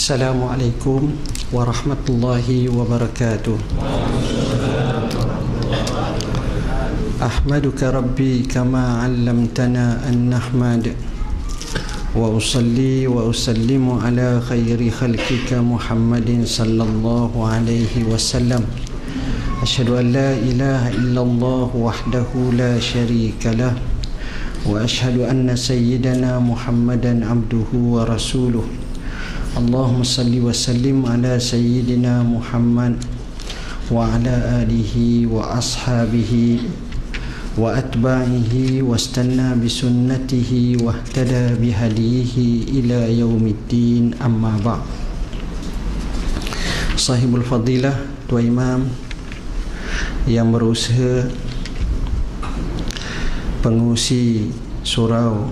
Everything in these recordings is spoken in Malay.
Assalamualaikum warahmatullahi wabarakatuh. Ahmaduka Rabbi kama 'allamtana an nahmad wa usalli wa usallimu ala khairi khalqika Muhammadin sallallahu alaihi wasallam. Asyhadu an la ilaha illallah wahdahu la syarika lah wa asyhadu anna sayyidana Muhammadan abduhu wa rasuluh. Allahumma salli wa sallim ala sayyidina Muhammad wa ala alihi wa ashabihi wa atba'ihi wa istanna bisunnatihi wa ihtada bihadihi ila yaumiddin, amma ba'd. Sahibul fadilah, Tua Imam yang berusaha, pengurusi surau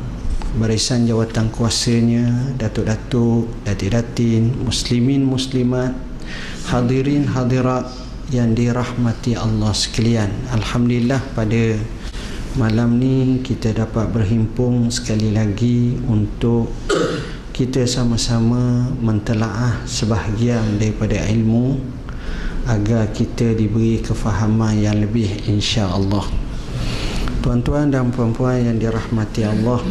barisan jawatan kuasanya, datuk-datuk, datin-datin, muslimin muslimat, hadirin hadirat yang dirahmati Allah sekalian. Alhamdulillah, pada malam ni kita dapat berhimpun sekali lagi untuk kita sama-sama mentelaah sebahagian daripada ilmu agar kita diberi kefahaman yang lebih, insya-Allah. Tuan-tuan dan puan-puan yang dirahmati Allah,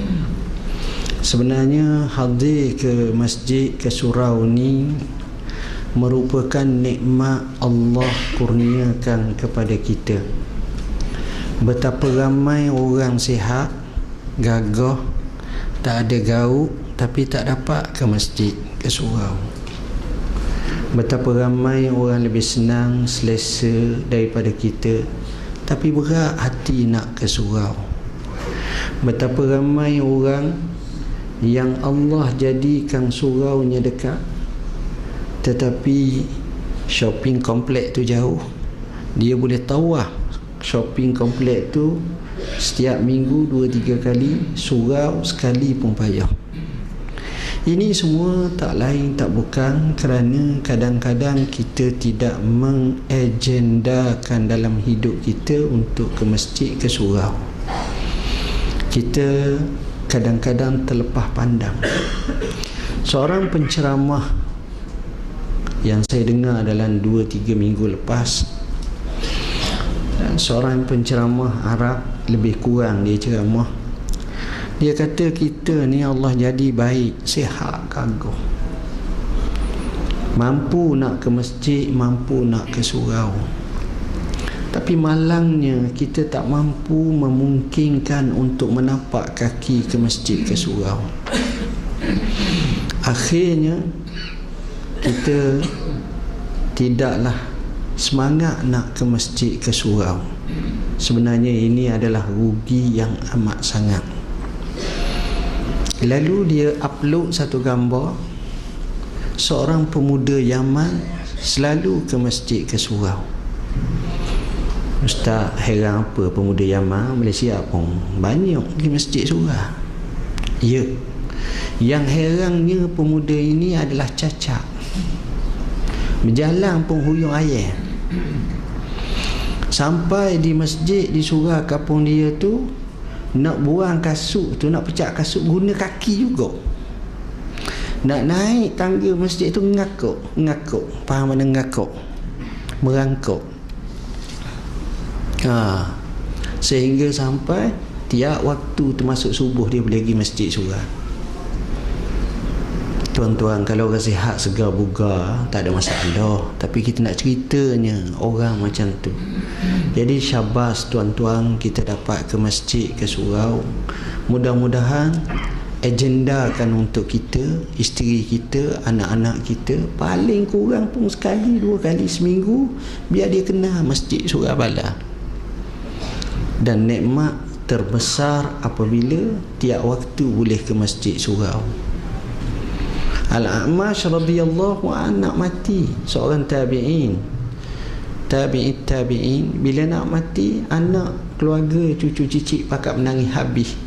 sebenarnya hadir ke masjid, ke surau ni merupakan nikmat Allah kurniakan kepada kita. Betapa ramai orang sihat, gagah, tak ada gauk, tapi tak dapat ke masjid, ke surau. Betapa ramai orang lebih senang, selesa daripada kita, tapi berat hati nak ke surau. Betapa ramai orang yang Allah jadikan suraunya dekat, tetapi shopping komplek tu jauh. Dia boleh tawaf shopping komplek tu setiap minggu 2-3 kali, surau sekali pun payah. Ini semua tak lain tak bukan kerana kadang-kadang kita tidak mengagendakan dalam hidup kita untuk ke masjid, ke surau. Kita kadang-kadang terlepas pandang. Seorang penceramah yang saya dengar dalam 2-3 minggu lepas, dan seorang penceramah Arab, lebih kurang dia ceramah, dia kata kita ni Allah jadi baik, sihat, gagah, mampu nak ke masjid, mampu nak ke surau, tapi malangnya kita tak mampu memungkinkan untuk menapak kaki ke masjid, ke surau. Akhirnya kita tidaklah semangat nak ke masjid, ke surau. Sebenarnya ini adalah rugi yang amat sangat. Lalu dia upload satu gambar seorang pemuda Yaman selalu ke masjid, ke surau. Ustaz, heran apa pemuda Yaman, Malaysia pun banyak pergi masjid, surau. Ya, yang herannya pemuda ini adalah cacat, berjalan pun huyung ayah. Sampai di masjid, di surau kampung dia tu, nak buang kasut tu, nak pecah kasut, guna kaki juga. Nak naik tangga masjid tu ngakuk. Faham mana ngakuk? Merangkuk. Sehingga sampai tiap waktu termasuk subuh dia boleh pergi masjid, surau. Tuan-tuan, kalau orang sihat, segar, bugar, tak ada masalah. Tapi kita nak ceritanya orang macam tu. Jadi syabas tuan-tuan, kita dapat ke masjid, ke surau. Mudah-mudahan agendakan untuk kita, isteri kita, anak-anak kita, paling kurang pun sekali, 2 kali seminggu, biar dia kenal masjid, surau bala. Dan nikmat terbesar apabila tiap waktu boleh ke masjid, surau. Al-A'mash radhiyallahu anhu nak mati, seorang tabi'in, bila nak mati, anak, keluarga, cucu cicit pakat menangis habis.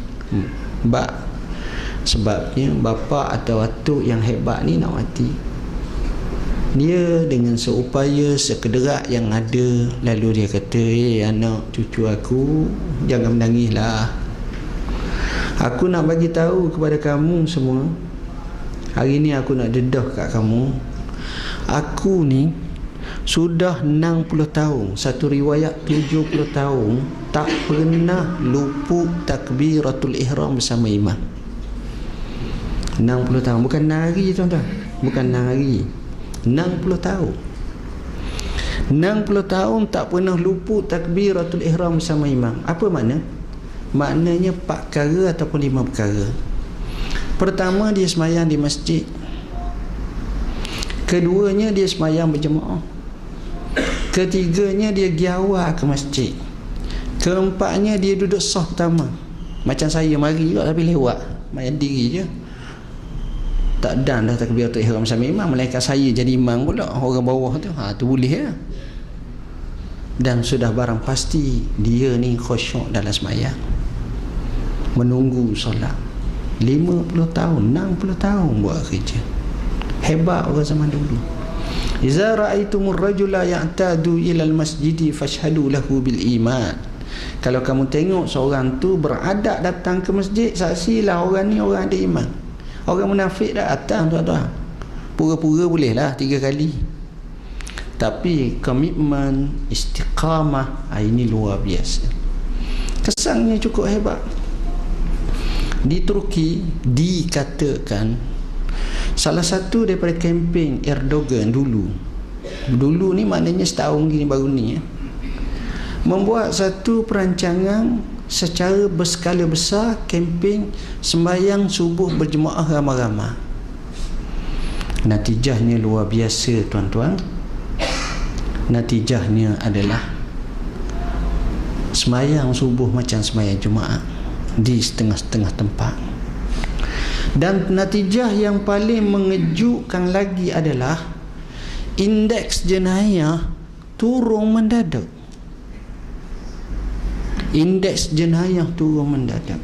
Sebabnya bapa atau atuk yang hebat ni nak mati. Dia dengan seupaya, sekederat yang ada, lalu dia kata, anak cucu aku, jangan menangislah. Aku nak bagi tahu kepada kamu semua, Hari ni aku nak dedah kat kamu, aku ni sudah 60 tahun, satu riwayat 70 tahun tak pernah luput takbiratul ihram bersama imam. 60 tahun, bukan nari tuan-tuan, bukan nari, 60 tahun. 60 tahun tak pernah luput takbiratul ihram bersama imam. Apa makna? Maknanya 4 perkara ataupun 5 perkara. Pertama, dia semayang di masjid. Keduanya, dia semayang berjemaah. Ketiganya, dia giawah ke masjid. Keempatnya, dia duduk saf pertama. Macam saya mari juga tapi lewat, main diri je. Tak dan dah takbiratul ihram bersama imam, malaikat saya jadi imam pula, orang bawah tu. Tu boleh ya. Dan sudah barang pasti dia ni khusyuk dalam semayang, menunggu solat. 50 tahun, 60 tahun buat kerja. Hebat orang zaman dulu. Iza ra'aitumur rajula ya'tadu ilal masjidi fashhadu lahu bil iman. Kalau kamu tengok seorang tu beradab datang ke masjid, saksilah orang ni orang ada iman. Orang munafik dah datang tuan-tuan, pura-pura boleh lah 3 kali, tapi komitmen, istiqamah, ini luar biasa. Kesannya cukup hebat. Di Turki dikatakan salah satu daripada kempen Erdogan dulu ni, maknanya setahun gini baru ni ya, membuat satu perancangan secara berskala besar, kempen sembahyang subuh berjemaah ramai-ramai. Natijahnya luar biasa tuan-tuan. Natijahnya adalah sembahyang subuh macam sembahyang Jumaat di setengah-setengah tempat. Dan natijah yang paling mengejutkan lagi adalah indeks jenayah turun mendadak. Indeks jenayah turun mendadak.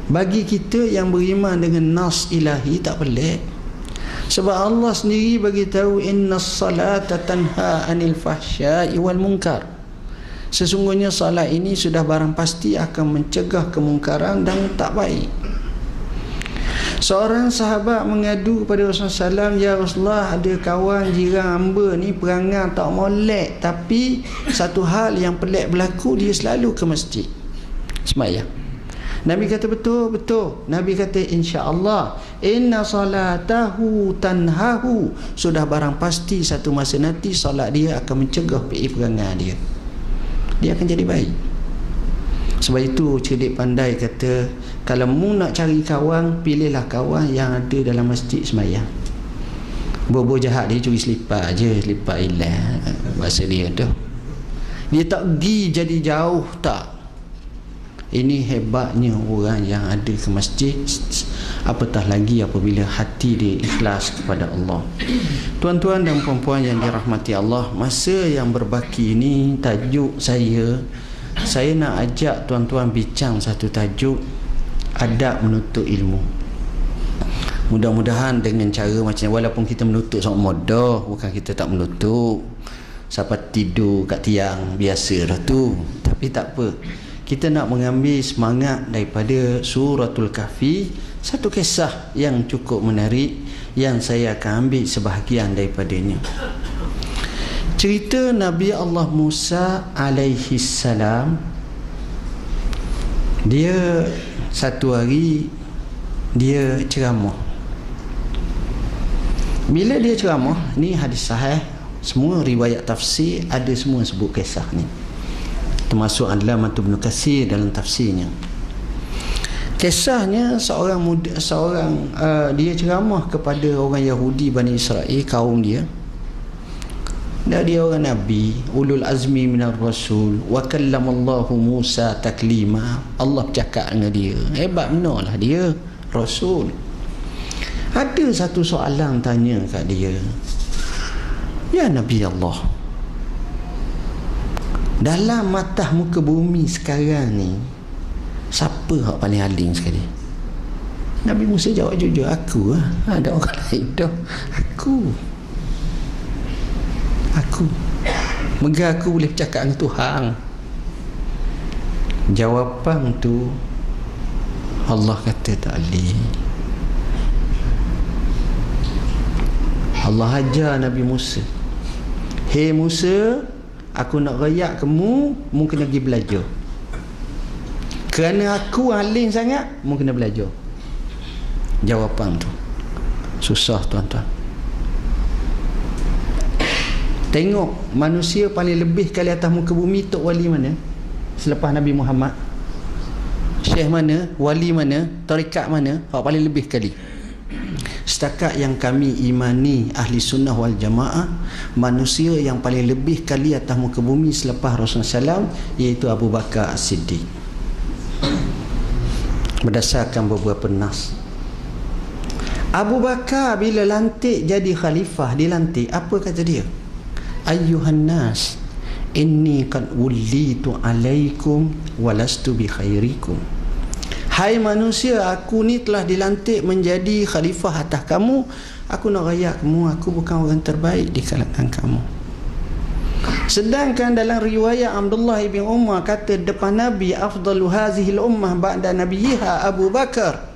Bagi kita yang beriman dengan nas ilahi tak pelik. Sebab Allah sendiri bagi tahu innas salata tanha anil fahsya'i wal munkar. Sesungguhnya salat ini sudah barang pasti akan mencegah kemungkaran dan tak baik. Seorang sahabat mengadu kepada Rasulullah SAW, ya Rasulullah, ada kawan jiran hamba ni perangai tak molek, tapi satu hal yang pelik berlaku, dia selalu ke masjid semayang. Nabi kata betul. Nabi kata insya-Allah inna salatahu tanhahu, sudah barang pasti satu masa nanti solat dia akan mencegah perangai dia akan jadi baik. Sebab itu cerdik pandai kata, kalau mu nak cari kawan, pilihlah kawan yang ada dalam masjid semayang. Bobo jahat dia curi selipar je, selipar hilang bahasa dia tu. Dia tak pergi jadi jauh, tak. Ini hebatnya orang yang ada ke masjid, apatah lagi apabila hati dia ikhlas kepada Allah. Tuan-tuan dan puan-puan yang dirahmati Allah, masa yang berbaki ini tajuk saya nak ajak tuan-tuan bincang satu tajuk, adab menuntut ilmu. Mudah-mudahan dengan cara macam, walaupun kita menuntut sama modah, bukan kita tak menuntut sampai tidur kat tiang biasa dah tu, tapi tak apa. Kita nak mengambil semangat daripada suratul Kahfi, satu kisah yang cukup menarik yang saya akan ambil sebahagian daripadanya. Cerita Nabi Allah Musa alaihi salam. Dia satu hari dia ceramah. Bila dia ceramah, ni hadis sahih, semua riwayat tafsir ada semua sebut kisah ni, termasuk Allamah Ibn Katsir dalam tafsirnya. Kisahnya dia ceramah kepada orang Yahudi Bani Israel, kaum dia. Dan dia orang Nabi, ulul azmi minar rasul, wa kallamallahu Musa taklima. Allah bercakap dengan dia. Hebat benar lah dia, Rasul. Ada satu soalan tanya kat dia, ya Nabi Allah, dalam mata muka bumi sekarang ni, siapa yang paling alim sekali? Nabi Musa jawab jujur, aku lah. Ada orang lain dah. Aku Mega aku boleh bercakap dengan Tuhan. Jawapan tu Allah kata tak boleh. Allah ajar Nabi Musa, "Hei Musa, aku nak rayak kamu, mu kena pergi belajar. Kerana aku alim sangat, mu kena belajar." Jawapan tu susah tuan-tuan. Tengok manusia paling lebih kali atas muka bumi, tok wali mana selepas Nabi Muhammad? Syekh mana, wali mana, tarikat mana hak paling lebih kali? Setakat yang kami imani ahli sunnah wal jamaah, manusia yang paling lebih kali atas muka bumi selepas Rasulullah SAW iaitu Abu Bakar As-Siddiq, berdasarkan beberapa nas. Abu Bakar bila lantik jadi khalifah, dilantik, apa kata dia? "Ayyuhan nas, inni qad wullitu alaikum walastu bi khairikum." Hai manusia, aku ni telah dilantik menjadi khalifah atas kamu. Aku nak rayak kamu, aku bukan orang terbaik di kalangan kamu. Sedangkan dalam riwayat Abdullah bin Umar kata depan Nabi, "Afdalu hazihil ummah ba'da nabiyha Abu Bakar."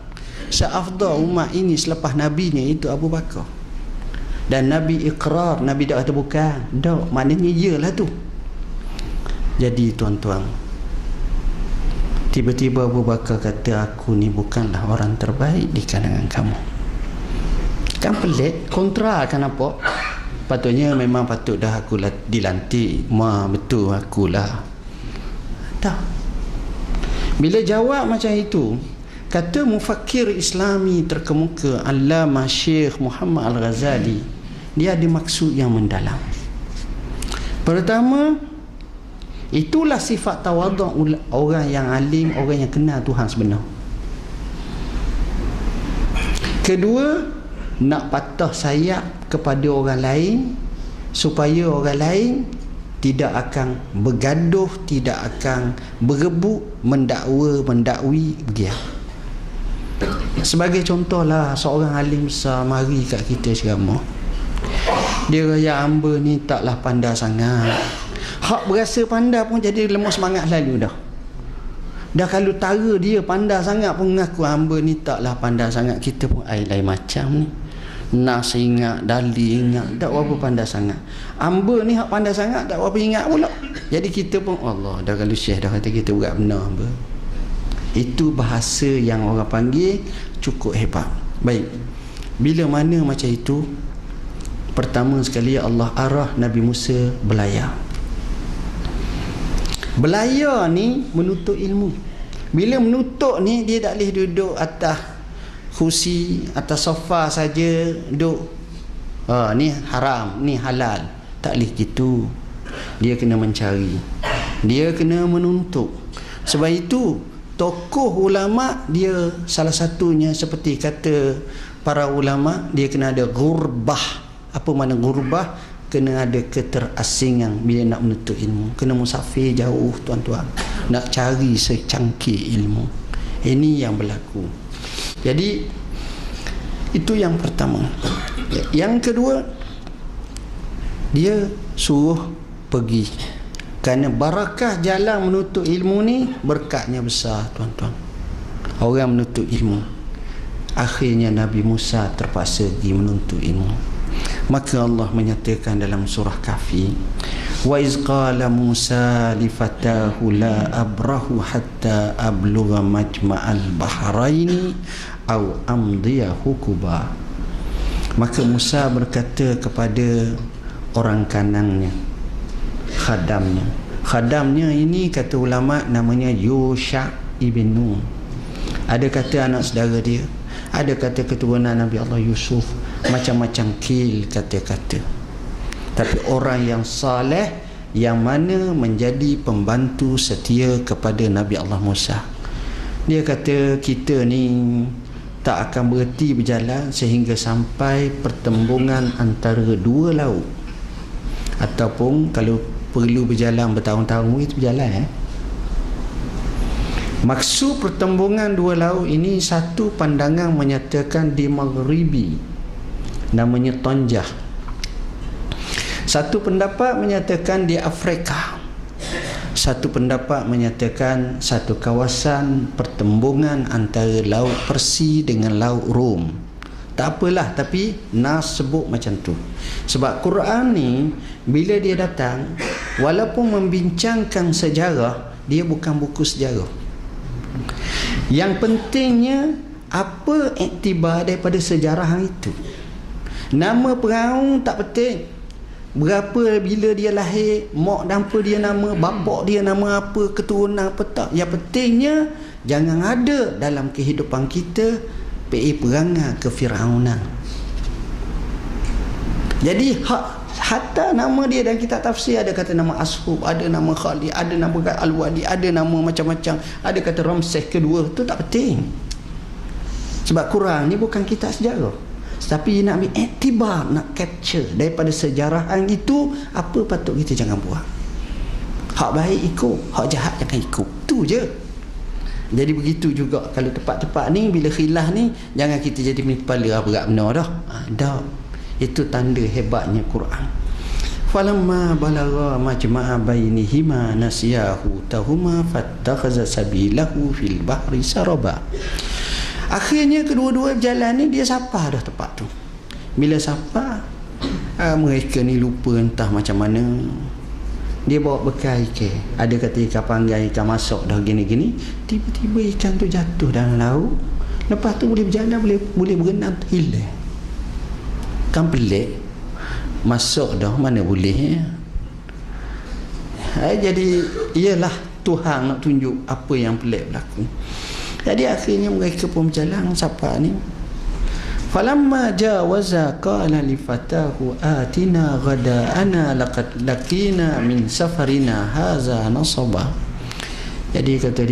Seafdal umat ini selepas nabinya itu Abu Bakar. Dan Nabi ikrar, Nabi tak kata bukan. Tak, maknanya iyalah tu. Jadi tuan-tuan, tiba-tiba Abu Bakar kata, "Aku ni bukanlah orang terbaik di kalangan kamu." Kan pelik, kontra kan apa? Patutnya memang patut dah aku dilantik. Betul akulah. Tak. Bila jawab macam itu, kata mufakir Islami terkemuka Allamah Syekh Muhammad Al-Ghazali, dia ada maksud yang mendalam. Pertama, itulah sifat tawaduk orang yang alim, orang yang kenal Tuhan sebenar. Kedua, nak patah sayap kepada orang lain supaya orang lain tidak akan bergaduh, tidak akan berebut, mendakwi begitu. Sebagai contohlah, seorang alim besar mari kat kita ceramah. Dia raya hamba ni taklah pandai sangat. Hak berasa pandai pun jadi lemah semangat lalu dah. Dah kalau tara dia pandai sangat pun mengaku hamba ni taklah pandai sangat. Kita pun lain macam ni. Nas ingat, dalil ingat, tak apa pandai sangat. Hamba ni hak pandai sangat, tak apa ingat pula. Jadi kita pun Allah, dah kalau Syekh dah kata kita berat benar hamba. Itu bahasa yang orang panggil cukup hebat. Baik, bila mana macam itu, pertama sekali Allah arah Nabi Musa belayar. Belayar ni menuntut ilmu. Bila menuntut ni, dia tak boleh duduk atas kursi, atas sofa saja duduk. Ni haram, ni halal. Tak boleh gitu. Dia kena mencari, dia kena menuntut. Sebab itu tokoh ulama dia salah satunya, seperti kata para ulama, dia kena ada gurbah. Apa makna gurbah? Kena ada keterasingan bila nak menuntut ilmu. Kena musafir jauh tuan-tuan, nak cari secangkir ilmu. Ini yang berlaku. Jadi itu yang pertama. Yang kedua, dia suruh pergi. Kerana barakah jalan menuntut ilmu ni, berkatnya besar tuan-tuan. Orang menuntut ilmu. Akhirnya Nabi Musa terpaksa pergi menuntut ilmu. Maka Allah menyatakan dalam surah Kahfi, "Wa iz qala Musa li fatahu la abrahu hatta ablugha majma'al bahraini aw amdiya hukuba." Maka Musa berkata kepada orang kanannya, khadamnya. Khadamnya ini kata ulama namanya Yusha ibn Nun. Ada kata anak saudara dia, ada kata keturunan Nabi Allah Yusuf, macam-macam kil kata-kata. Tapi orang yang saleh, yang mana menjadi pembantu setia kepada Nabi Allah Musa. Dia kata kita ni tak akan berhenti berjalan sehingga sampai pertembungan antara dua laut. Ataupun kalau perlu berjalan bertahun-tahun, itu berjalan. Maksud pertembungan dua laut ini, satu pandangan menyatakan di Maghribi, namanya Tonjah. Satu pendapat menyatakan di Afrika. Satu pendapat menyatakan satu kawasan pertembungan antara Laut Persi dengan Laut Rom. Tak apalah, tapi nas sebut macam tu. Sebab Quran ni bila dia datang, walaupun membincangkan sejarah, dia bukan buku sejarah. Yang pentingnya apa iktibar daripada sejarah itu. Nama perahu tak penting. Berapa bila dia lahir, mak dan apa dia nama, bapak dia nama apa, keturunan apa tak. Yang pentingnya jangan ada dalam kehidupan kita perangai kefiraunan. Jadi hatta nama dia dalam kitab tafsir ada kata nama Ashub, ada nama Khalid, ada nama Al-Wali, ada nama macam-macam, ada kata Ramses kedua. Tu tak penting. Sebab Quran ni bukan kitab sejarah, tapi nak ambil iktibar, nak capture daripada sejarahan itu apa patut kita jangan buat. Hak baik ikut, hak jahat jangan ikut. Tu je. Jadi begitu juga kalau tempat-tempat ni bila khilaf ni, jangan kita jadi kepala berat benar dah. Dah. Itu tanda hebatnya Quran. Falamma balagha majma'a bainihima nasiyahu tahuma fattakhaza sabilahu fil bahri saraba. Akhirnya kedua-dua berjalan ni, dia sapa dah tempat tu. Bila sapa, mereka ni lupa entah macam mana. Dia bawa bekal ikan. Ada kata ikan panggai, ikan masuk dah gini-gini. Tiba-tiba ikan tu jatuh dalam laut. Lepas tu boleh berjalan, boleh berenang, hilang. Kan pelik. Masuk dah, mana boleh. Jadi, iyalah Tuhan nak tunjuk apa yang pelik berlaku. Jadi akhirnya mereka pun berjalan siapa ni. Falamma jawaza qala li fatahu atina ghada'ana laqad laqina min safarina haza nasaba. Jadi kata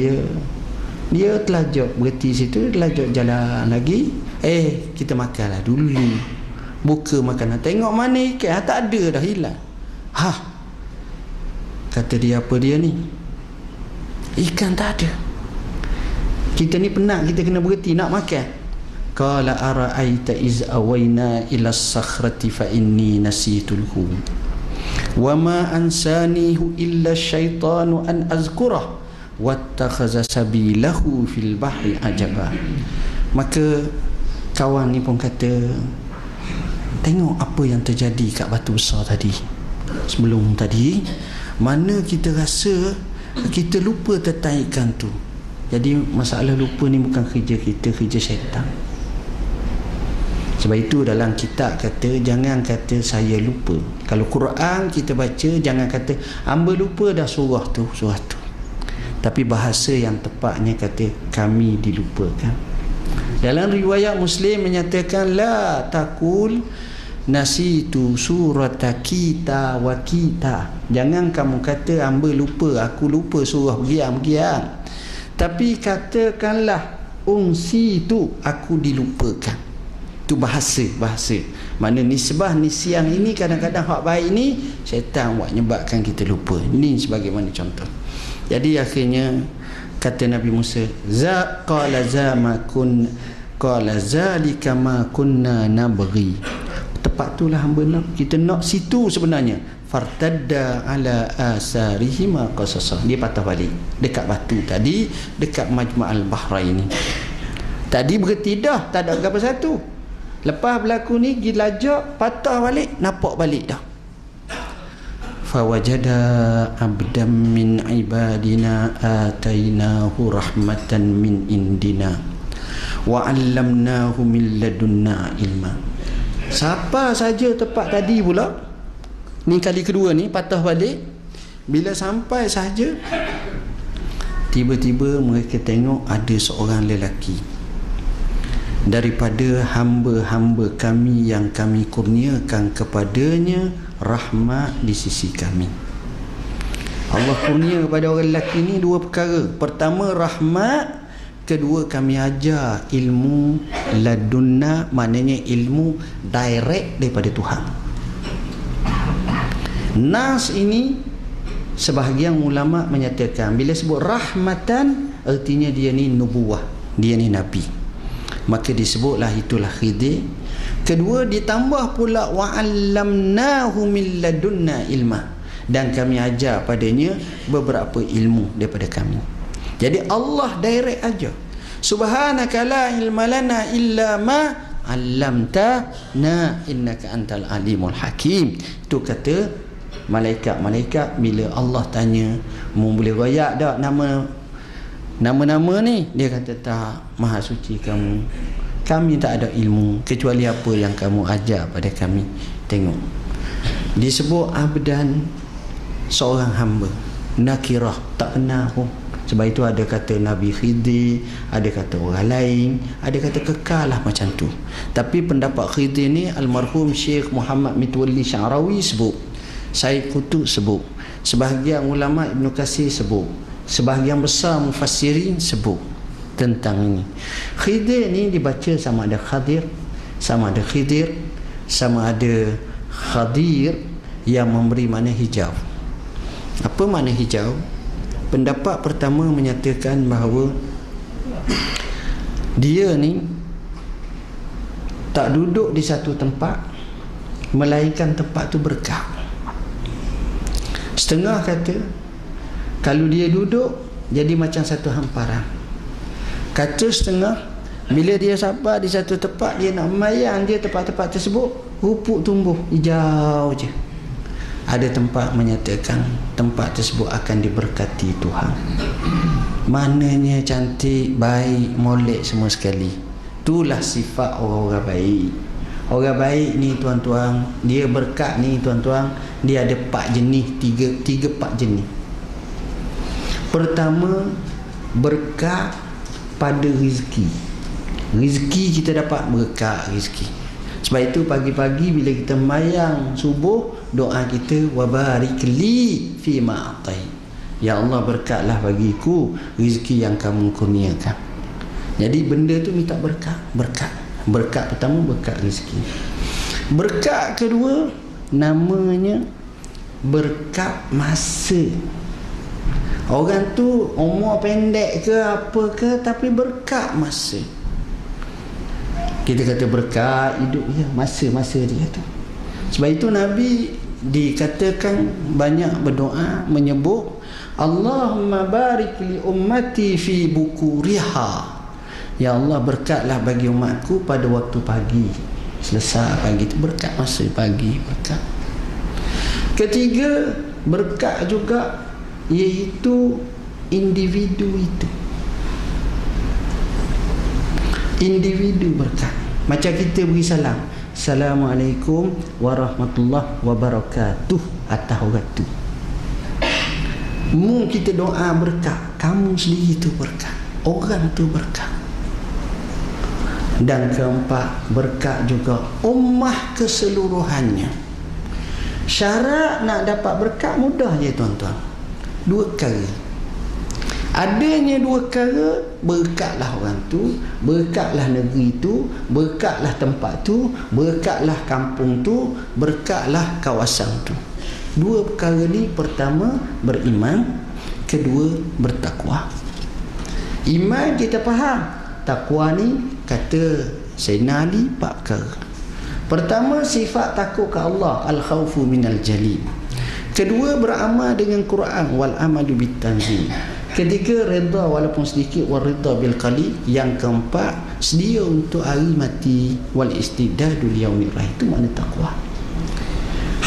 dia telajak berhenti situ, telajak jalan lagi. Kita makanlah dulu. Buka makanan. Tengok mana ikan, tak ada dah, hilang. Kata dia, apa dia ni? Ikan tak ada. Kita ni penat, kita kena berhenti nak makan. Qala ara'aita iz awayna ila as-sakhrati fa inni nasitul hum wa ma ansanihu illa syaitanu an azkurah wattakhaza sabilahu fil bahri ajaba. Maka kawan ni pun kata, tengok apa yang terjadi kat batu besar tadi. Sebelum tadi, mana kita rasa kita lupa tentang ikan tu. Jadi masalah lupa ni bukan kerja kita, kerja syaitan. Sebab itu dalam kitab kata, jangan kata saya lupa. Kalau Quran kita baca, jangan kata hamba lupa dah surah tu. Tapi bahasa yang tepatnya kata kami dilupakan. Dalam riwayat Muslim menyatakan la takul nasitu surata kita wa kita. Jangan kamu kata hamba lupa, aku lupa surah begiang. Tapi katakanlah unsi tu, aku dilupakan. Itu bahasa. Mana nisbah nisyah ini kadang-kadang hak baik ni syaitan buat nyebabkan kita lupa. Ini sebagaimana contoh. Jadi akhirnya kata Nabi Musa, qala zalika ma kunna nabghi. Tepat itulah hamba nak. Kita nak situ sebenarnya. Fartadda ala asarihima qasasa. Dia patah balik dekat batu tadi, dekat Majma'al Bahrain. Tadi berhenti dah, tak ada apa satu. Lepas berlaku ni, pergi lajak, patah balik, nampak balik dah. Fawajada abdam min ibadina atainahu rahmatan min indina wa 'allamnahu min ladunna ilma. Siapa saja tempat tadi pula, ni kali kedua ni patah balik. Bila sampai saja, tiba-tiba mereka tengok ada seorang lelaki daripada hamba-hamba kami yang kami kurniakan kepadanya rahmat di sisi kami. Allah kurnia kepada orang lelaki ni dua perkara. Pertama rahmat, kedua kami ajar ilmu ladunna, maknanya ilmu direct daripada Tuhan. Nas ini sebahagian ulama menyatakan bila sebut rahmatan, artinya dia ni nubuwah, dia ni nabi. Maka disebutlah itulah Khidir. Kedua ditambah pula wa 'allamnahu min ladunna ilma, dan kami ajar padanya beberapa ilmu daripada kami. Jadi Allah direct aja. Subhanaka la ilma lana illa ma 'allamtana innaka antal alimul hakim. Itu kata malaikat-malaikat bila Allah tanya, mu boleh royak tak nama-nama ni? Dia kata, tak, maha suci kamu, kami tak ada ilmu kecuali apa yang kamu ajar pada kami. Tengok, disebut abdan, seorang hamba, nakirah, tak kenal pun. Sebab itu ada kata Nabi Khidir, ada kata orang lain, ada kata kekal lah macam tu. Tapi pendapat Khidir ni almarhum Syekh Muhammad Mitwalli Sya'rawi sebut, Syed Qutb sebut, sebahagian ulama Ibn Katsir sebut, sebahagian besar mufassirin sebut tentang ini. Khidir ni dibaca sama ada Khadir, sama ada Khidir, sama ada Khadir yang memberi makna hijau. Apa makna hijau? Pendapat pertama menyatakan bahawa dia ni tak duduk di satu tempat, melainkan tempat tu berkah. Setengah kata kalau dia duduk jadi macam satu hamparan. Kata setengah, bila dia sabar di satu tempat, dia nak memayang dia tempat-tempat tersebut, rupuk tumbuh hijau je. Ada tempat menyatakan tempat tersebut akan diberkati Tuhan. Maknanya cantik, baik, molek semua sekali. Itulah sifat orang-orang baik. Orang baik ni tuan-tuan, dia berkat ni tuan-tuan, dia ada 4 jenis, 3-4 jenis. Pertama, berkat pada rezeki. Rezeki kita dapat berkat rezeki. Sebab itu pagi-pagi bila kita mayang subuh, doa kita, wabarik li fima atai. Ya Allah, berkatlah bagiku rezeki yang kamu kurniakan. Jadi benda tu minta berkat. Berkat pertama, berkat rezeki. Berkat kedua namanya berkat masa. Orang tu umur pendek ke apa ke, tapi berkat masa. Kita kata berkat hidup, ya, masa-masa dia tu. Sebab itu Nabi dikatakan banyak berdoa menyebut, Allahumma barik li ummati fi bukuriha. Ya Allah, berkatlah bagi umatku pada waktu pagi. Selesai pagi tu berkat masa pagi, berkat. Ketiga, berkat juga iaitu individu itu. Individu berkat. Macam kita beri salam, Assalamualaikum warahmatullahi wabarakatuh atas orang tu. Mu kita doa berkat, kamu sendiri tu berkat, orang tu berkat. Dan keempat, berkat juga ummah keseluruhannya. Syarat nak dapat berkat mudah je tuan-tuan. 2 perkara. Adanya 2 perkara, berkatlah orang tu, berkatlah negeri tu, berkatlah tempat tu, berkatlah kampung tu, berkatlah kawasan tu. 2 perkara ni, pertama beriman, kedua bertakwa. Iman kita faham, takwa ni kata Sayyidina Ali 4 perkara. Pertama, sifat takut ke Allah, al-khawfu minal jalil. Kedua, beramal dengan Quran, wal amalu bit tanzil. Ketiga, redha walaupun sedikit, wal ridha bil qalil. Yang keempat, sedia untuk hari mati, wal istidadu li yaumir rahim. Itu makna takwa.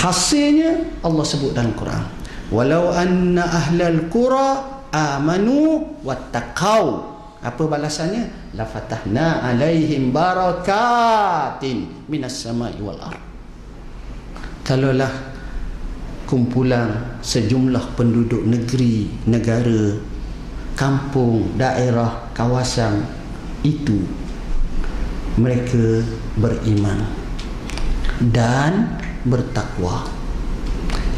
Hasilnya Allah sebut dalam Quran, walau anna ahlal qura amanu wattaqau. Apa balasannya? La fatahna alaihim barakatin minas sama'i wal ard. Kalaulah kumpulan sejumlah penduduk negeri, negara, kampung, daerah, kawasan itu mereka beriman dan bertakwa,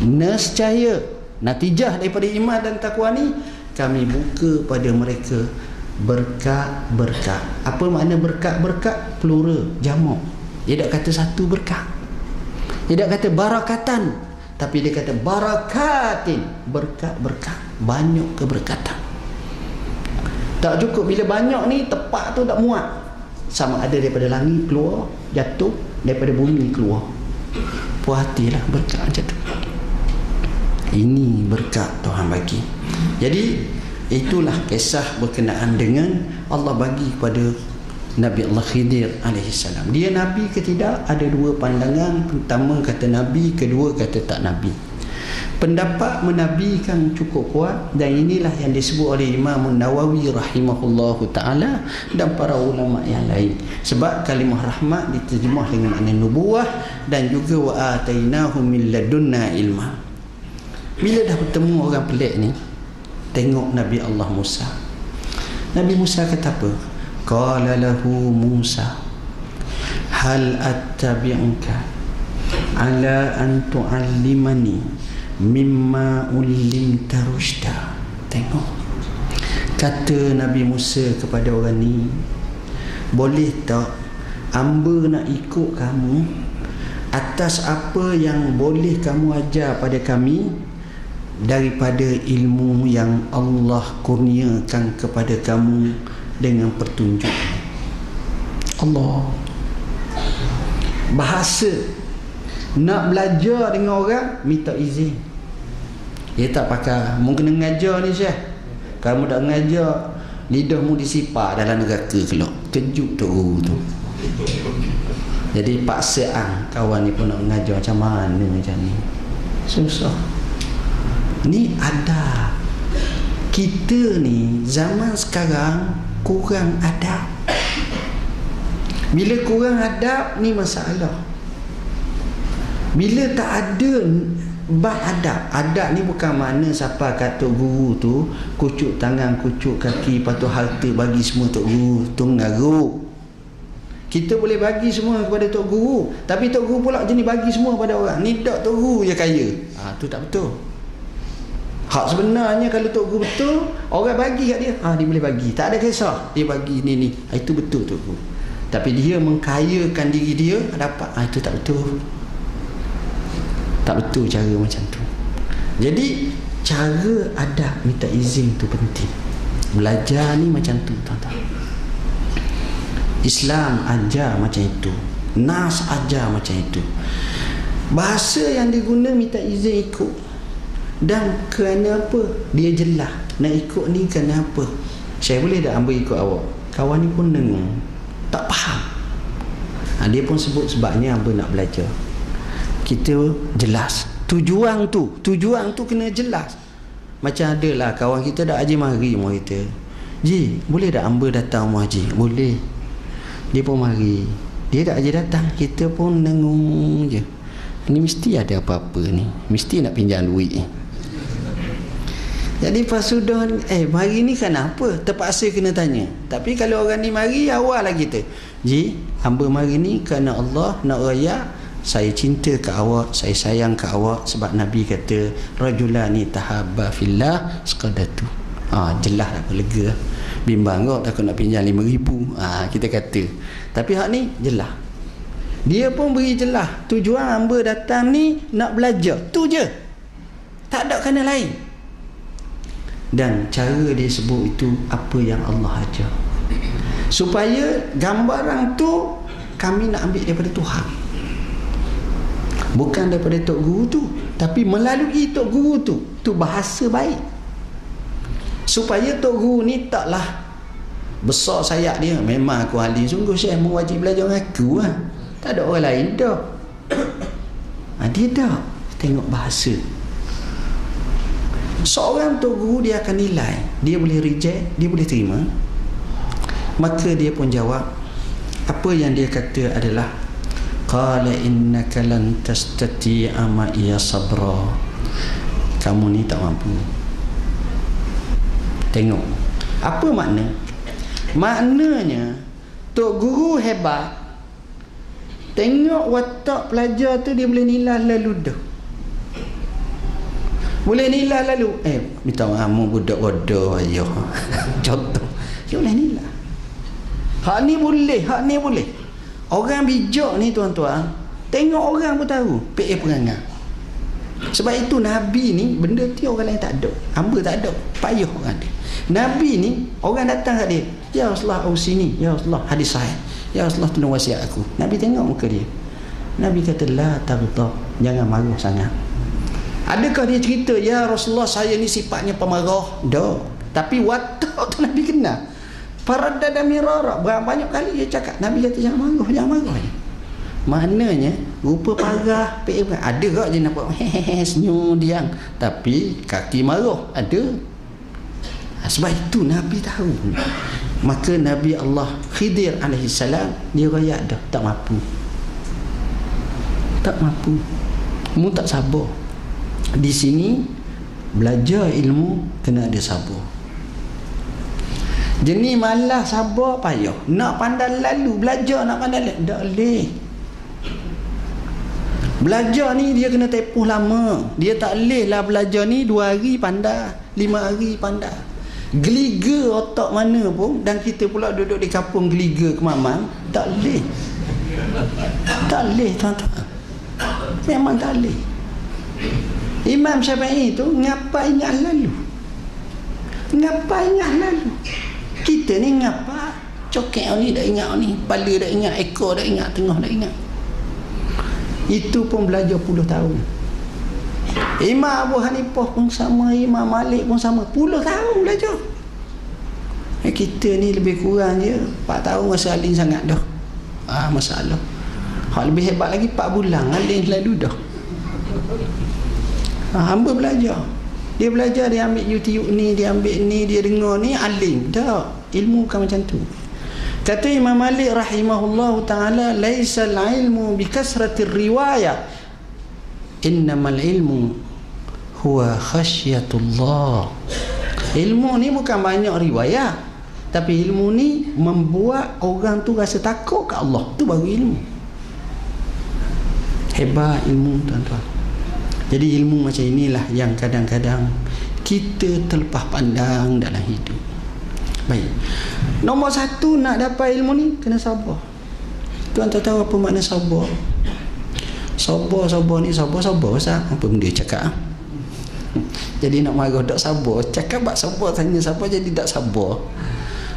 nescaya natijah daripada iman dan takwa ni, kami buka pada mereka berkat-berkat. Apa makna berkat-berkat? Plural, jamak. Dia tak kata satu berkat, dia tak kata barakatan, tapi dia kata barakatin, berkat-berkat, banyak keberkatan. Tak cukup bila banyak ni, tepat tu tak muat. Sama ada daripada langit keluar, jatuh, daripada bumi keluar. Puas hatilah berkat macam tu. Ini berkat Tuhan bagi. Jadi itulah kisah berkenaan dengan Allah bagi kepada Nabi Allah Khidir alaihissalam. Dia Nabi ke tidak? Ada dua pandangan. Pertama kata Nabi, kedua kata tak Nabi. Pendapat menabikan cukup kuat, dan inilah yang disebut oleh Imam Nawawi rahimahullahu ta'ala dan para ulama yang lain. Sebab kalimah rahmat diterjemah dengan makna nubuwah dan juga wa atainahum min ladunna ilma. Bila dah bertemu orang pelik ni, tengok Nabi Allah Musa. Nabi Musa kata apa? Qala lahu Musa hal attabi'uka ala an tu'allimani mimma ulimta rushda. Tengok, kata Nabi Musa kepada orang ni, boleh tak hamba nak ikut kamu atas apa yang boleh kamu ajar pada kami daripada ilmu yang Allah kurniakan kepada kamu dengan petunjuk. Allah, bahasa nak belajar dengan orang minta izin. Dia tak pakai mu kena mengajar ni Syekh, kamu tak mengajar lidahmu disipak dalam neraka kelak. Kejut tu. Jadi paksaan kawan ni pun nak mengajar macam mana macam ni, susah. Ni ada kita ni zaman sekarang kurang adab. Bila kurang adab ni masalah. Bila tak ada bab adab. Adab ni bukan makna siapa kata guru tu kucuk tangan, kucuk kaki, lepas tu harta bagi semua tok guru, tu mengarut. Kita boleh bagi semua kepada tok guru, tapi tok guru pula jenis bagi semua pada orang. Ni tok guru je kaya. Tu tak betul. Hak sebenarnya kalau tok guru betul, orang bagi kat dia, dia boleh bagi, tak ada kisah dia bagi ni. Itu betul tok guru. Tapi dia mengkayakan diri dia dapat, itu tak betul. Tak betul cara macam tu. Jadi cara adab minta izin tu penting. Belajar ni macam tu, tuan-tuan. Islam ajar macam itu, Nas ajar macam itu. Bahasa yang diguna minta izin ikut. Dan kerana apa? Dia jelas nak ikut ni kerana apa. Saya boleh tak hamba ikut awak? Kawan ni pun dengar, tak faham. Dia pun sebut sebabnya hamba nak belajar. Kita jelas tujuan tu kena jelas. Macam adalah kawan kita dah haji mari rumah kita, Ji, boleh tak hamba datang rumah Haji? Boleh. Dia pun mari. Dia dah haji datang, kita pun dengung je. Ni mesti ada apa-apa ni, mesti nak pinjam duit ni. Jadi pas sudah mari ni kenapa? Terpaksa kena tanya. Tapi kalau orang ni mari awal lah kita, Ji, hamba mari ni kerana Allah nak raya, saya cinta ke awak, saya sayang ke awak. Sebab Nabi kata rajulani tahabba fillah sekadatu. Jelas lah, lega. Bimbang kau takut nak pinjam 5,000. Kita kata. Tapi hak ni jelas. Dia pun beri jelas. Tujuan hamba datang ni nak belajar. Tu je. Tak ada kerana lain. Dan cara dia sebut itu apa yang Allah ajar. Supaya gambaran tu kami nak ambil daripada Tuhan. Bukan daripada tok guru tu, tapi melalui tok guru tu. Tu bahasa baik. Supaya tok guru ni taklah besar sayap dia, memang aku ahli sungguh Syekh, mu wajib belajar dengan aku lah. Tak ada orang lain dah. Dia dah tengok bahasa. Seorang tok guru dia akan nilai, dia boleh reject, dia boleh terima. Maka dia pun jawab, apa yang dia kata adalah qala innaka lan tastati'a ma iya sabra. Kamu ni tak mampu. Tengok apa makna? Maknanya tok guru hebat. Tengok watak pelajar tu, dia boleh nilai lalu dah. Boleh nilai lalu. Minta maaf mu budak bodoh ayo. Contoh. Dia boleh nilai. Hak ni boleh, hak ni boleh. Orang bijak ni tuan-tuan, tengok orang pun tahu PA perangai. Sebab itu Nabi ni benda tu orang lain tak ada. Hamba tak ada, payah orang dia. Nabi ni orang datang kat dia, ya Rasulullah ausini, ya Rasulullah hadis sahih, ya Rasulullah tolong wasiat aku. Nabi tengok muka dia. Nabi kata la tabta, jangan marah sangat. Adakah dia cerita, ya Rasulullah saya ni sifatnya pemarah? Dah. Tapi watak tu Nabi kenal. Faraddada mirara, banyak kali dia cakap. Nabi kata jangan marah. Maknanya rupa parah, ada kak je nampak senyum diam, tapi kaki marah ada. Sebab itu Nabi tahu. Maka Nabi Allah Khidir alaihi salam dia royak dah tak mampu. Mu tak sabar. Di sini belajar ilmu kena ada sabar. Jenis malas sabar payah. Nak pandai lalu belajar, nak pandai lalu tak boleh. Belajar ni dia kena tempoh lama. Dia tak boleh lah belajar ni 2 hari pandai, 5 hari pandai. Geliga otak mana pun, dan kita pula duduk di kampung geliga kemamang, tak boleh. Tak boleh tuan-tuan. Memang tak boleh. Imam Syafi'i tu ngapa ingat lalu. Kita ni ngapa cokek ni dah ingat ni, kepala dah ingat, ekor dah ingat, tengah dah ingat. Itu pun belajar puluh tahun. Imam Abu Hanifah pun sama, Imam Malik pun sama, puluh tahun belajar. Kita ni lebih kurang je 4 tahun rasa alim sangat dah. Masalah. Hak lebih hebat lagi 4 bulan alim lalu dah. Hamba belajar. Dia belajar, dia ambil YouTube ni, dia ambil ni, dia dengar ni, alim. Tak, ilmu bukan macam tu. Kata Imam Malik rahimahullahu ta'ala, laisal ilmu bikasratir riwayah, innamal ilmu huwa khasyatullah. Ilmu ni bukan banyak riwayat, tapi ilmu ni membuat orang tu rasa takut ke Allah. Tu baru ilmu. Hebat ilmu tuan-tuan. Jadi ilmu macam inilah yang kadang-kadang kita terlepas pandang dalam hidup. Baik. Nombor 1 nak dapat ilmu ni kena sabar. Tuan-tuan tahu apa makna sabar? Sabar ni sabar Ustaz. Apa benda cakap? Jadi nak marah tak sabar. Cakap bak sabar, tanya sabar jadi tak sabar.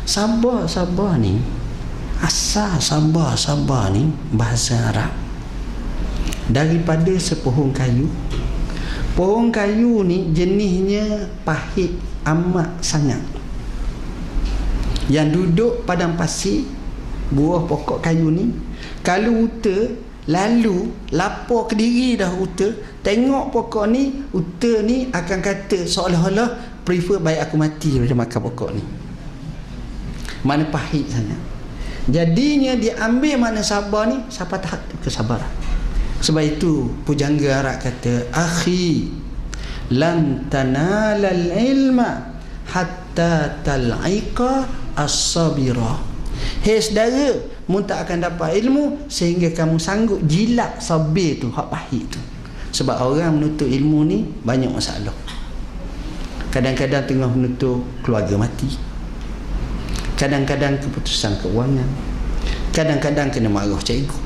Sabar ni asal sabar ni bahasa Arab daripada sepohon kayu. Pohon kayu ni jenisnya pahit amat sangat. Yang duduk padang pasir, buah pokok kayu ni, kalau uta lalu lapor ke diri dah uta, tengok pokok ni, uta ni akan kata seolah-olah prefer baik aku mati daripada makan pokok ni. Mana pahit sangat. Jadinya dia ambil mana sabar ni, siapa tahap kesabaran. Sebab itu pujangga Arab kata, akhi lan tanalal ilma hatta tal'iqa as-sabira. Hei saudara, mu tak akan dapat ilmu sehingga kamu sanggup jilat sabir tu, hak pahit tu. Sebab orang menuntut ilmu ni banyak masalah. Kadang-kadang tengah menuntut keluarga mati, kadang-kadang keputusan keuangan, kadang-kadang kena marah cikgu,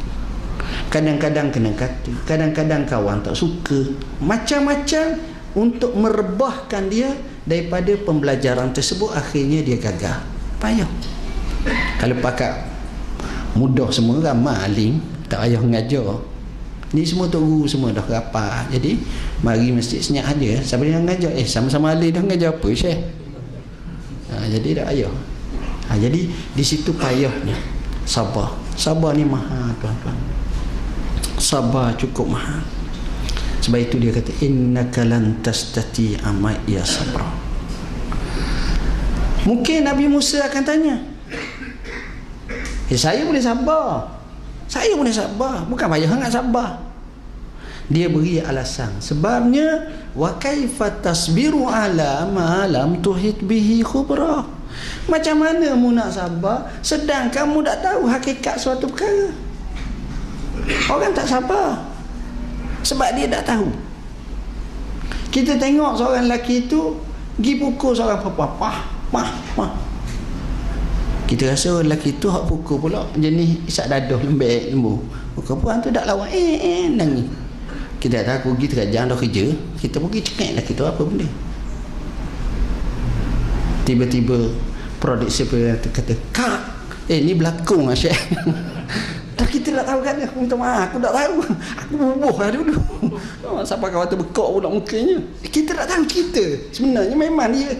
kadang-kadang kena kata, kadang-kadang kawan tak suka, macam-macam untuk merebahkan dia daripada pembelajaran tersebut. Akhirnya dia gagal, payah. Kalau pakat mudah semua, ramai alim tak payah mengajar. Ni semua tok guru semua dah rapat, jadi mari masjid senyap aja. Siapa yang mengajar? Sama-sama alim dah mengajar apa Syekh? Jadi tak payah. Jadi di situ payahnya sabar ni mahal tuan-tuan. Sabar cukup mahal. Sebab itu dia kata innaka lan tastati'a ma'iya sabra. Mungkin Nabi Musa akan tanya, saya boleh sabar, bukan payah sangat sabar. Dia beri alasan, sebabnya wa kaifa tasbiru ala ma lam tuhit bihi khubra. Macam mana mu nak sabar sedang kamu tak tahu hakikat suatu perkara? Orang tak sabar sebab dia tak tahu. Kita tengok seorang lelaki tu pergi pukul seorang perempuan, kita rasa lelaki tu hak pukul pula jenis isak dadah lembek lembu. Perempuan tu tak lawan nangis. Kita tak tahu, pergi terajang dah kerja, kita pergi cekak lelaki tu apa benda. Tiba-tiba produksi kata, "Kak, ni berlakon lah Syekh." Tak, kita tak tahu kan, aku minta maaf, aku tak tahu. Aku bubuh lah dulu. Siapa kawan tu bekak pula mukanya. Kita tak tahu kita. Sebenarnya memang dia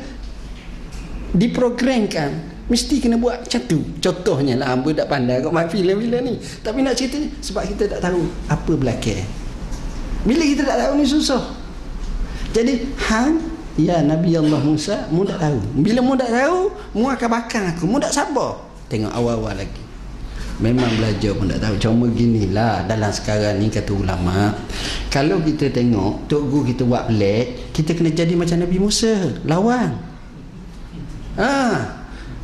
diprogramkan mesti kena buat macam tu. Contohnya lah, hamba tak pandai kau main filem-filem ni, tapi nak cerita sebab kita tak tahu apa belakang. Bila kita tak tahu ni susah. Jadi ya Nabi Allah Musa, mu tak tahu. Bila mu tak tahu, mu akan bakang aku, mu tak sabar. Tengok awal-awal lagi. Memang belajar pun tak tahu. Cuma ginilah dalam sekarang ni kata ulama, kalau kita tengok tok guru kita buat pelik, kita kena jadi macam Nabi Musa, lawan.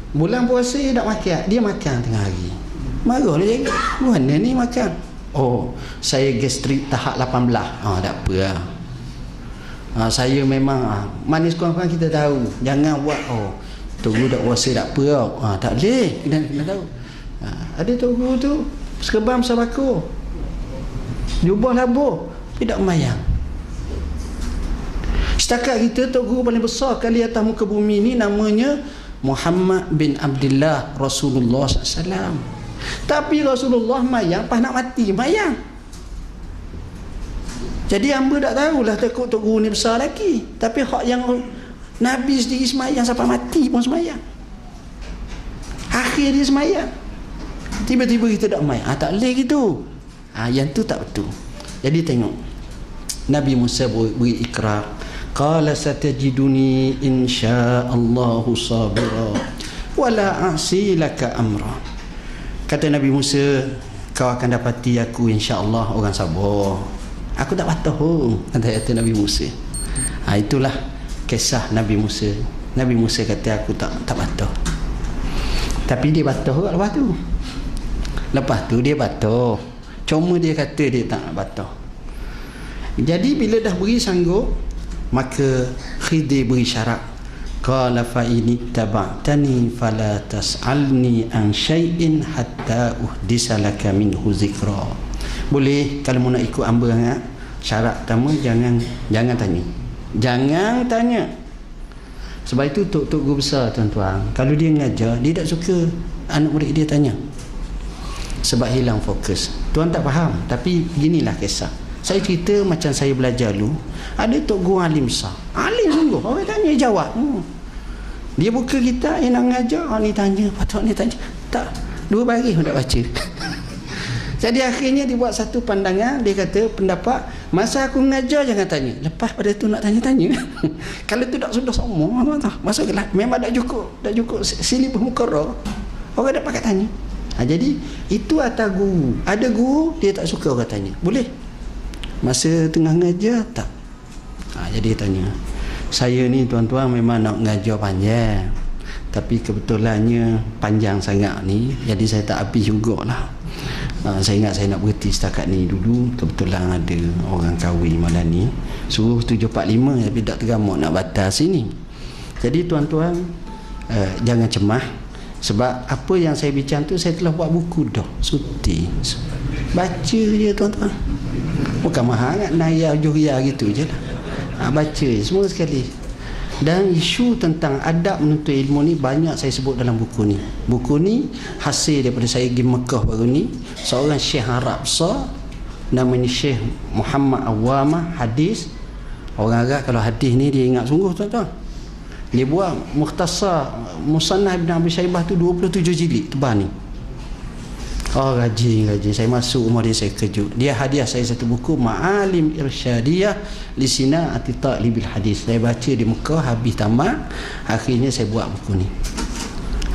Bulan puasa dia tak makan, dia makan tengah hari. Marah dia cakap, mana ni makan? Oh, saya gastrik tahap 18. Tak apa lah. Saya memang manis kurang-kurang kita tahu. Jangan buat tok guru tak puasa tak apa tau. Tak boleh, kena tahu. Ada tok guru tu serban sabako, jubah labuh, tidak mayang. Setakat kita tok guru paling besar kali atas muka bumi ni namanya Muhammad bin Abdullah Rasulullah SAW. Tapi Rasulullah mayang pas nak mati mayang. Jadi hamba tak tahulah takut tok guru ni besar lagi. Tapi hak yang Nabi sendiri semayang sampai mati pun semayang. Akhir dia semayang. Tiba-tiba kita tak main. Tak boleh gitu. Yang tu tak betul. Jadi tengok, Nabi Musa beri ikrar, qala satajiduni insyaallahu sabira wala a'si laka amra. Kata Nabi Musa, kau akan dapati aku insya-Allah orang sabar. Aku tak patah kata Nabi Musa. Itulah kisah Nabi Musa. Nabi Musa kata aku tak patah. Tapi dia patah lepas tu. Lepas tu dia patah. Cuma dia kata dia tak nak patah. Jadi bila dah beri sanggup, maka Khidir beri syarat. Qala fa in taba'tani fala tas'alni an syai'in hatta uhdisa laka minhu zikra. Boleh kalau mu nak ikut hamba syarat pertama jangan tanya. Jangan tanya. Sebab itu tok guru besar tuan-tuan, kalau dia ngajar, dia tak suka anak murid dia tanya. Sebab hilang fokus. Tuan tak faham, tapi beginilah kisah. Saya cerita macam saya belajar dulu. Ada tok guru alim besar. Alim sungguh. Orang tanya jawab. Dia buka kitab yang nak mengajar. Ni tanya, patut ni tanya. Tak, 2 baris pun tak baca. Jadi akhirnya dia buat satu pandangan. Dia kata pendapat, masa aku mengajar jangan tanya. Lepas pada tu nak tanya-tanya. Kalau tu tak sudah semua, masuklah. Memang tak cukup silibus mukarrar. Orang tak pakai tanya. Jadi itu atas guru. Ada guru dia tak suka orang tanya. Boleh. Masa tengah ngajar tak. Jadi dia tanya. Saya ni tuan-tuan memang nak ngajar panjang. Tapi kebetulannya panjang sangat ni. Jadi saya tak habis jugalah. Saya ingat saya nak berhenti setakat ni dulu. Kebetulan ada orang kahwin malam ni. Suruh 7.45 tapi tak teramak nak batal sini. Jadi tuan-tuan jangan cemas. Sebab apa yang saya bincang tu saya telah buat buku dah, suti. Baca je tuan-tuan. Bukan mahal kan, naya juria gitu je lah. Baca je semua sekali. Dan isu tentang adab menuntut ilmu ni banyak saya sebut dalam buku ni. Buku ni hasil daripada saya pergi Mekah baru ni. Seorang Syekh Arab besar namanya Syekh Muhammad Awamah, hadis. Orang Arab kalau hadis ni dia ingat sungguh tuan-tuan. Dia buat mukhtasar Musannaf Ibn Abi Syaibah tu 27 jilid tebal ni. Rajin. Saya masuk rumah dia, saya kejut. Dia hadiah saya satu buku Ma'alim Irsyadiyah li Sina'ati Talibil Hadis. Saya baca di Mekah, habis tamat. Akhirnya saya buat buku ni.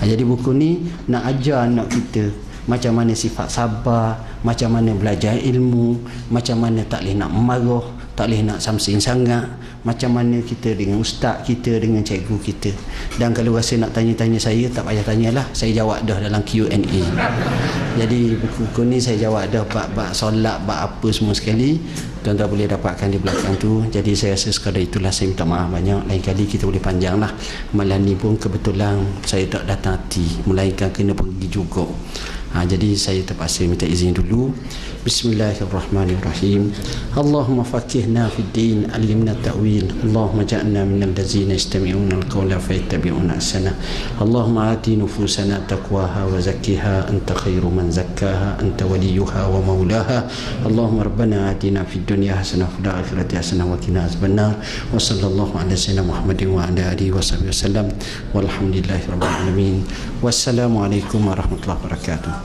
Jadi buku ni nak ajar anak kita macam mana sifat sabar, macam mana belajar ilmu, macam mana tak boleh nak marah, tak boleh nak samsing sangat, macam mana kita dengan ustaz kita, dengan cikgu kita. Dan kalau rasa nak tanya-tanya saya, tak payah tanyalah, saya jawab dah dalam Q&A. Jadi buku ni saya jawab dah bab solat, bab apa semua sekali. Tuan-tuan boleh dapatkan di belakang tu. Jadi saya rasa sekadar itulah, saya minta maaf banyak. Lain kali kita boleh panjang lah. Malam ni pun kebetulan saya tak datang hati, melainkan kena pergi juga. Jadi saya terpaksa minta izin dulu. Bismillahirrahmanirrahim. Allahumma faqihna fid din, alimna ta'wil. Allahumma ja'alna minal ladzina yastami'una al-qawla fayattabi'una ahsana. Allahumma ati nufusana taqwaha wa zakkiha anta khairu man zakkaha anta waliyuha wa maulaha. Allahumma rabbana atina fid dunya hasanah wa fil akhirati hasanah wa qina azabannar. Wa sallallahu ala sayyidina Muhammadin wa ala alihi wa sahbihi wasallam. Walhamdulillahirabbil alamin. Wassalamualaikum warahmatullahi wabarakatuh.